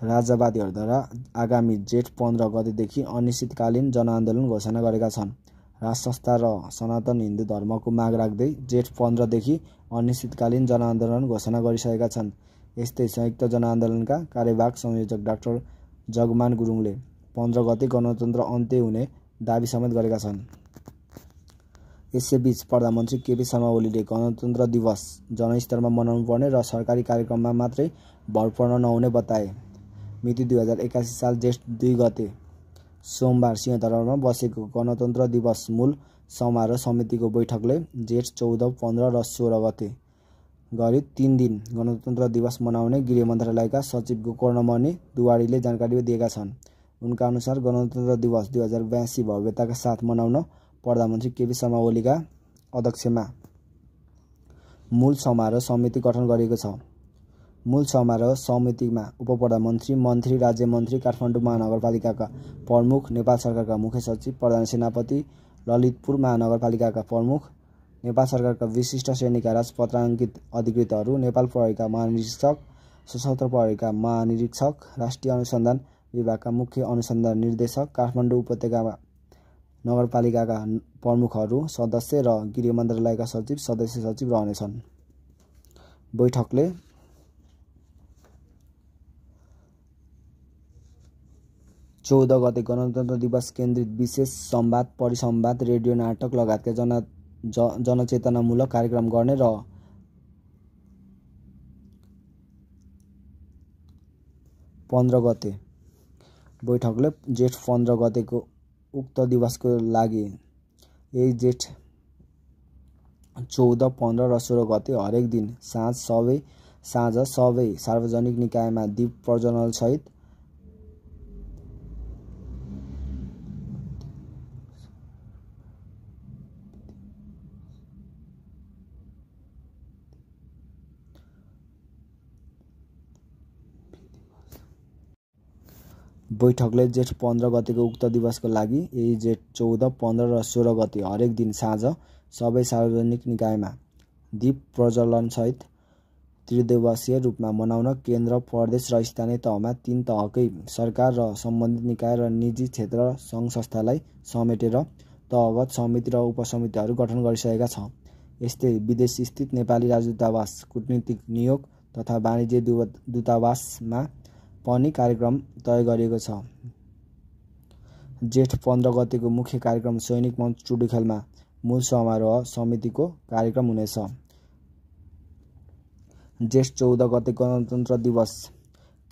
राजावादीहरूद्वारा आगामी जेठ 15 गतेदेखि अनिश्चितकालीन जनआन्दोलन घोषणा गरेका छन्। राजसंस्था र सनातन हिन्दू धर्मको माग राख्दै जेठ 15 देखि अनिश्चितकालीन जनआन्दोलन घोषणा गरिसकेका छन्। यस्तै संयुक्त जनआन्दोलनका कार्यवाहक संयोजक डाक्टर जगमान गुरुङले 15 गते गणतन्त्र अन्त्य हुने दाबी समेत गरेका छन्। यसैबीच प्रधानमन्त्री केपी शर्मा ओलीले गणतन्त्र दिवस जनस्तरमा मनाउनु पर्ने र सरकारी कार्यक्रममा मात्रै भर पर्न नहुने बताए। मिति 2081 साल जेठ 2 गते सोमबार सिंहदरबारमा बसेको गणतन्त्र दिवस मूल समारोह समितिको बैठकले जेठ 14, 15 र 16 गते गरी 3 दिन गणतन्त्र दिवस मनाउने गृह मन्त्रालयका सचिव गोकर्णमणि दुवाडीले जानकारी दिएका छन्। उनका अनुसार गणतन्त्र दिवस 2082 भव्यताका साथ मनाउन प्रधानमन्त्री केपी शर्मा ओलीका अध्यक्षमा मूल समारोह समिति गठन गरिएको छ। मूल समारोह समितिमा उपप्रधानमन्त्री, मन्त्री, राज्यमन्त्री, काठमाडौँ महानगरपालिकाका प्रमुख, नेपाल सरकारका मुख्य सचिव, प्रधान सेनापति, ललितपुर महानगरपालिकाका प्रमुख, नेपाल सरकारका विशिष्ट श्रेणीका राजपत्राङ्कित अधिकृतहरू, नेपाल प्रहरीका महानिरीक्षक, सशस्त्र प्रहरीका महानिरीक्षक, राष्ट्रिय अनुसन्धान विभागका मुख्य अनुसन्धान निर्देशक, काठमाडौँ उपत्यका नगरपालिकाका प्रमुखहरू, सदस्य र गृह मन्त्रालयका सचिव, सदस्य सचिव रहनेछन्। बैठकले चौध गते गणतन्त्र दिवस केन्द्रित विशेष संवाद, परिसंवाद, रेडियो नाटक लगायतका जनचेतनामूलक कार्यक्रम गर्ने र 15 गते बैठकले जेठ 15 गतेको उक्त दिवसको लागि यही जेठ 14, 15 र 16 गते हरेक दिन साँझ सबै सार्वजनिक निकायमा दीप प्रज्वलन सहित बैठकले जेठ 15 गतेको उक्त दिवसको लागि यही जेठ 14, 15 र 16 गते हरेक दिन साँझ सबै सार्वजनिक निकायमा दीप प्रज्वलन सहित त्रिदिवसीय रूपमा मनाउन केन्द्र, प्रदेश र स्थानीय तहमा 3 तहकै सरकार र सम्बन्धित निकाय र निजी क्षेत्र सङ्घ संस्थालाई समेटेर तहगत समिति र उपसमितिहरू गठन गरिसकेका छ। यस्तै विदेशस्थित नेपाली राजदूतावास, कूटनीतिक नियोग तथा वाणिज्य दूतावासमा पनि कार्यक्रम तय गरिएको छ। जेठ 15 गतेको मुख्य कार्यक्रम सैनिक मञ्च टुडुखेलमा मूल समारोह समितिको कार्यक्रम हुनेछ। जेठ 14 गते गणतन्त्र दिवस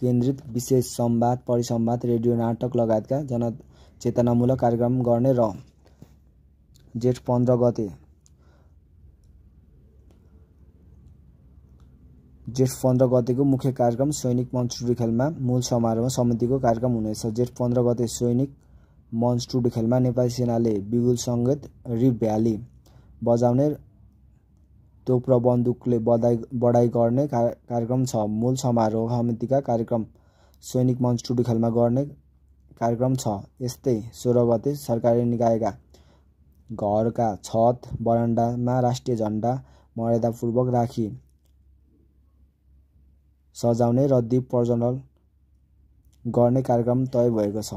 केन्द्रित विशेष संवाद, परिसंवाद, रेडियो नाटक लगायतका जनचेतनामूलक कार्यक्रम गर्ने र जेठ 15 गतेको मुख्य कार्यक्रम सैनिक मञ्च टुडुखेलमा मूल समारोह समितिको कार्यक्रम हुनेछ। जेठ 15 गते सैनिक मञ्च टुडुखेलमा नेपाली सेनाले बिगुल सङ्गीत, रिप भ्याली बजाउने, तोप र बन्दुकले बढाइ गर्ने कार्यक्रम छ। मूल समारोह समितिका कार्यक्रम सैनिक मञ्च टुडुखेलमा गर्ने कार्यक्रम छ। यस्तै 16 गते सरकारी निकायका घरका छत, बरण्डामा राष्ट्रिय झण्डा मर्यादापूर्वक राखी सजाउने र दीप प्रज्वलन गर्ने कार्यक्रम तय भएको छ।